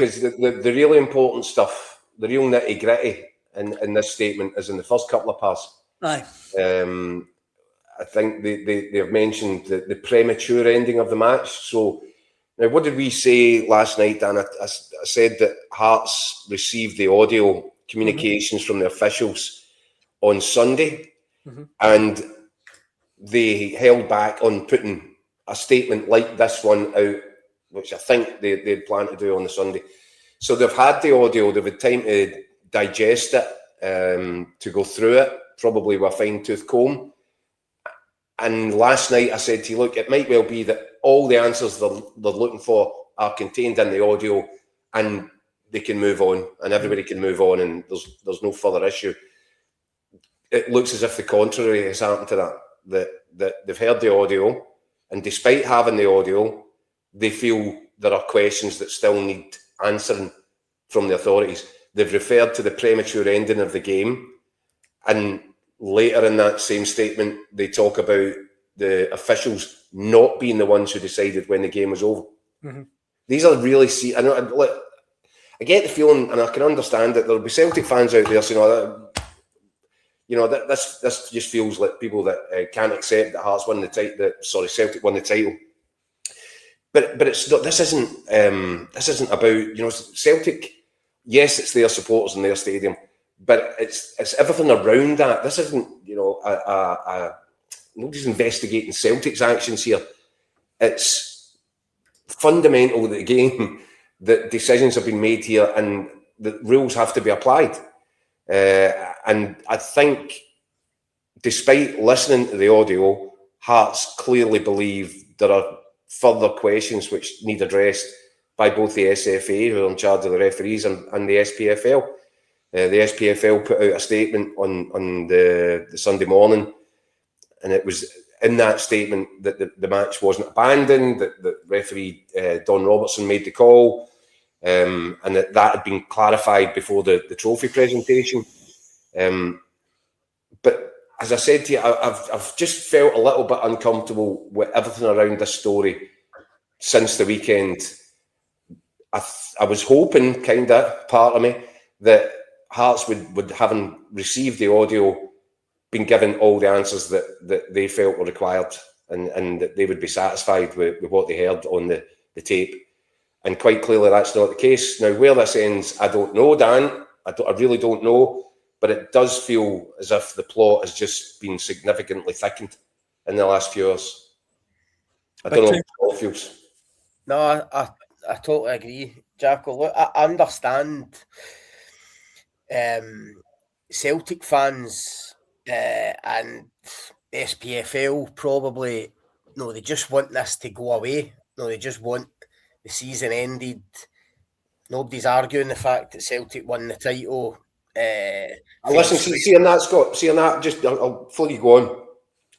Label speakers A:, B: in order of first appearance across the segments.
A: because the really important stuff, the real nitty gritty in this statement is in the first couple of parts.
B: Aye.
A: I think they have mentioned the premature ending of the match. So now, what did we say last night, Dan? I said that Hearts received the audio communications from the officials on Sunday, and they held back on putting a statement like this one out, which I think they plan to do on the Sunday. So they've had the audio, they've had time to digest it, to go through it, probably with a fine-tooth comb. And last night I said to you, look, it might well be that all the answers they're looking for are contained in the audio, and they can move on, and everybody can move on, and there's no further issue. It looks as if the contrary has happened to that they've heard the audio, and despite having the audio, they feel there are questions that still need answering from the authorities. They've referred to the premature ending of the game, and later in that same statement, they talk about the officials not being the ones who decided when the game was over. These are really I get the feeling, and I can understand that there'll be Celtic fans out there saying, that this just feels like people that can't accept that Hearts won the title. Celtic won the title. But it's not. This isn't about Celtic. Yes, it's their supporters in their stadium, but it's everything around that. This isn't nobody's investigating Celtic's actions here. It's fundamental to the game that decisions have been made here and the rules have to be applied. And I think, despite listening to the audio, Hearts clearly believe there are further questions which need addressed by both the SFA, who are in charge of the referees, and the SPFL. The SPFL put out a statement on the Sunday morning, and it was in that statement that the match wasn't abandoned, that the referee Don Robertson made the call, and that had been clarified before the trophy presentation. But as I said to you, I've just felt a little bit uncomfortable with everything around this story since the weekend. I was hoping, part of me, that Hearts would having received the audio, been given all the answers that they felt were required, and that they would be satisfied with what they heard on the tape. And quite clearly that's not the case. Now, where this ends, I don't know, Dan. I really don't know. But it does feel as if the plot has just been significantly thickened in the last few hours. I don't know how it feels.
C: No, I totally agree, Jacko. Look, I understand Celtic fans and SPFL probably, they just want this to go away. They just want the season ended. Nobody's arguing the fact that Celtic won the title.
A: Listen, seeing that, Scott, before you go on,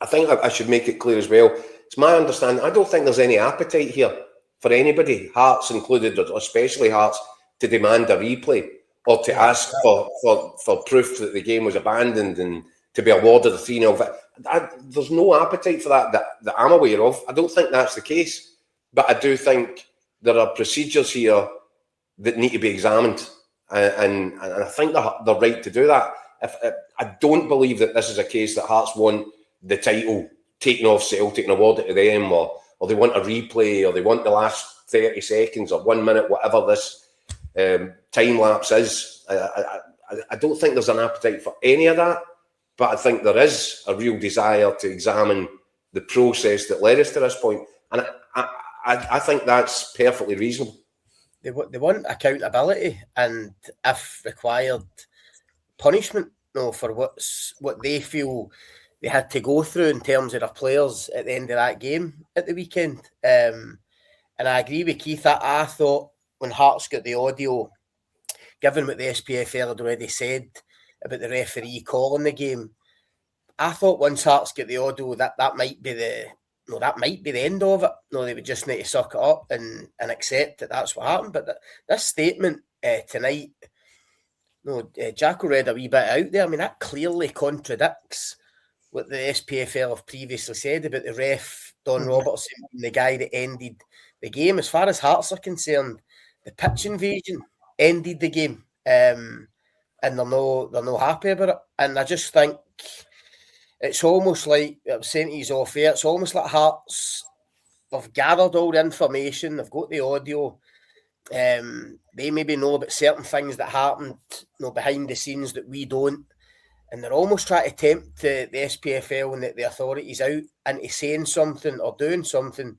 A: I think I should make it clear as well. It's my understanding, I don't think there's any appetite here for anybody, Hearts included, or especially Hearts, to demand a replay or to ask for proof that the game was abandoned and to be awarded a 3-0. There's no appetite for that I'm aware of. I don't think that's the case. But I do think there are procedures here that need to be examined. And I think they're right to do that. I don't believe that this is a case that Hearts want the title taken off Celtic and awarded to them, or they want a replay, or they want the last 30 seconds or 1 minute, whatever this time lapse is. I don't think there's an appetite for any of that, but I think there is a real desire to examine the process that led us to this point. And I think that's perfectly reasonable.
C: They want accountability and, if required, punishment. For what they feel they had to go through in terms of their players at the end of that game at the weekend. And I agree with Keith. I thought when Hearts got the audio, given what the SPFL had already said about the referee calling the game, I thought once Hearts get the audio, that might be the end of it. They would just need to suck it up and accept that that's what happened. But this statement tonight, Jacko read a wee bit out there. I mean, that clearly contradicts what the SPFL have previously said about the ref, Don Robertson, the guy that ended the game. As far as Hearts are concerned, the pitch invasion ended the game, and they're no happy about it. And I just think it's almost like I was saying to you off air. It's almost like Hearts. They've gathered all the information. They've got the audio. They maybe know about certain things that happened, behind the scenes that we don't. And they're almost trying to tempt the SPFL and the authorities out into saying something or doing something,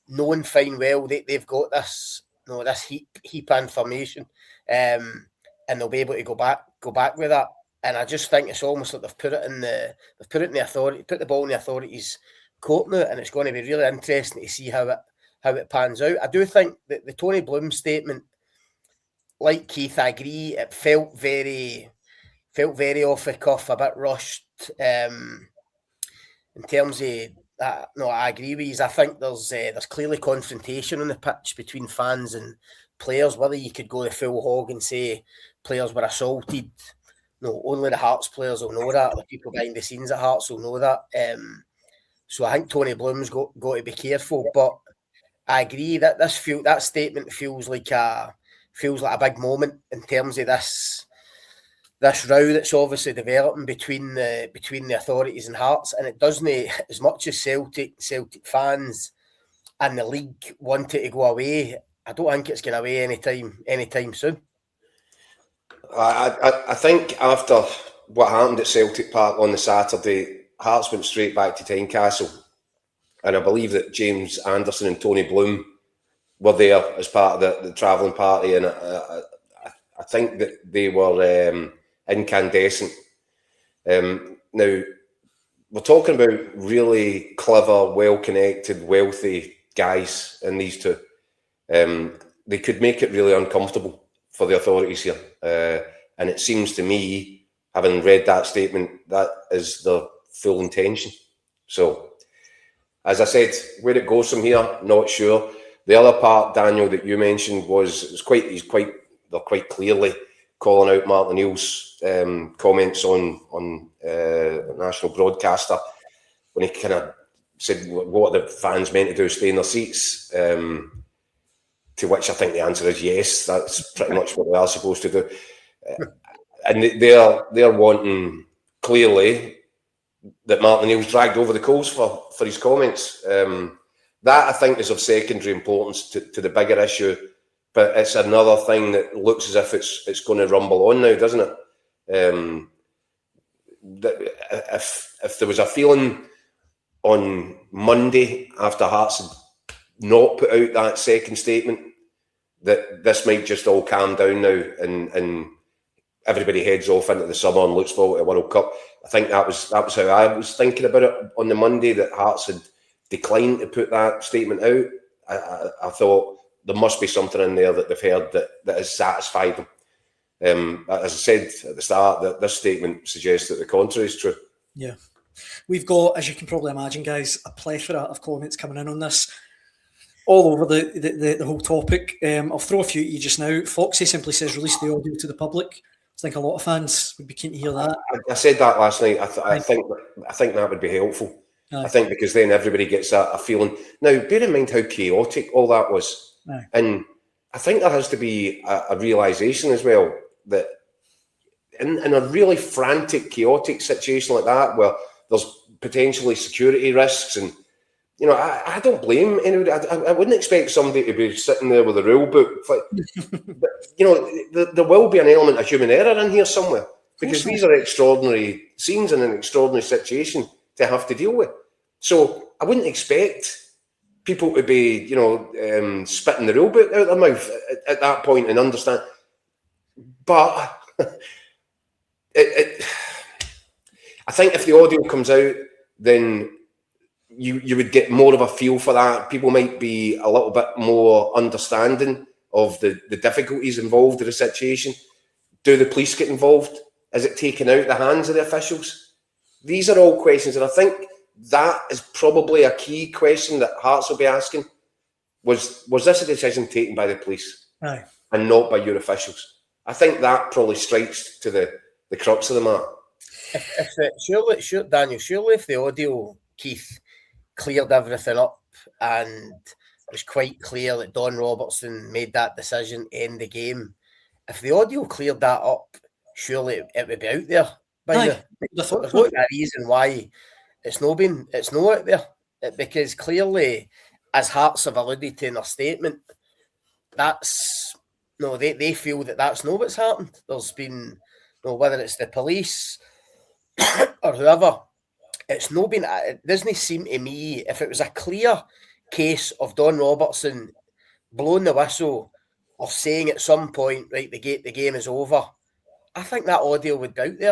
C: knowing fine well they've got this, this heap of information, and they'll be able to go back with that. And I just think it's almost like they've put it in the authority, put the ball in the authorities' court now, and it's going to be really interesting to see how it pans out. I do think that the Tony Bloom statement, like Keith, I agree, it felt very off the cuff, a bit rushed. In terms of that, no, I agree with you. I think there's clearly confrontation on the pitch between fans and players. Whether you could go the full hog and say players were assaulted, no, only the Hearts players will know that. The people behind the scenes at Hearts will know that. So I think Tony Bloom's got to be careful. But I agree that that statement feels like a big moment in terms of this row that's obviously developing between the authorities and Hearts, and it doesn't, as much as Celtic fans and the league want it to go away, I don't think it's going away anytime soon.
A: I think after what happened at Celtic Park on the Saturday, Hearts went straight back to Tynecastle, and I believe that James Anderson and Tony Bloom were there as part of the travelling party, and I think that they were incandescent. Now, we're talking about really clever, well-connected, wealthy guys in these two. They could make it really uncomfortable for the authorities here. And it seems to me, having read that statement, that is the full intention. So, as I said, where it goes from here, not sure. The other part, Daniel, that you mentioned they're quite clearly calling out Martin O'Neill's comments on national broadcaster when he kind of said what the fans meant to do, stay in their seats. To which I think the answer is yes. That's pretty much what they are supposed to do. And they're wanting clearly that Martin O'Neill's dragged over the coals for his comments. That I think is of secondary importance to the bigger issue, but it's another thing that looks as if it's going to rumble on now, doesn't it? If there was a feeling on Monday after Hearts had not put out that second statement that this might just all calm down now and everybody heads off into the summer and looks forward to World Cup. I think that was how I was thinking about it on the Monday, that Hearts had declined to put that statement out. I thought there must be something in there that they've heard that has satisfied them. As I said at the start, that this statement suggests that the contrary is true.
B: Yeah. We've got, as you can probably imagine, guys, a plethora of comments coming in on this, all over the whole topic. I'll throw a few at you just now. Foxy simply says, release the audio to the public. I think a lot of fans would be keen to hear that.
A: I said that last night. I think that would be helpful. Aye. I think because then everybody gets a feeling. Now, bear in mind how chaotic all that was. Aye. And I think there has to be a realisation as well that in a really frantic, chaotic situation like that, where there's potentially security risks, and I don't blame anybody. I wouldn't expect somebody to be sitting there with a rule book. There will be an element of human error in here somewhere, because these are extraordinary scenes in an extraordinary situation to have to deal with. So I wouldn't expect people to be, spitting the rule book out their mouth at that point and understand. But I think if the audio comes out, then you would get more of a feel for that. People might be a little bit more understanding of the difficulties involved in the situation. Do the police get involved? Is it taken out of the hands of the officials? These are all questions, and I think that is probably a key question that Hearts will be asking. Was this a decision taken by the police?
B: Aye.
A: And not by your officials? I think that probably strikes to the crux of the matter.
C: Surely if the audio, Keith, cleared everything up and was quite clear that Don Robertson made that decision to end the game. If the audio cleared that up, surely it would be out there by now.
B: There's
C: There's no reason why it's not out there, because clearly, as Hearts have alluded to in their statement, they feel that that's not what's happened. There's been whether it's the police or whoever, it's not been. It doesn't seem to me, if it was a clear case of Don Robertson blowing the whistle or saying at some point, right, the game is over, I think that audio would be out there.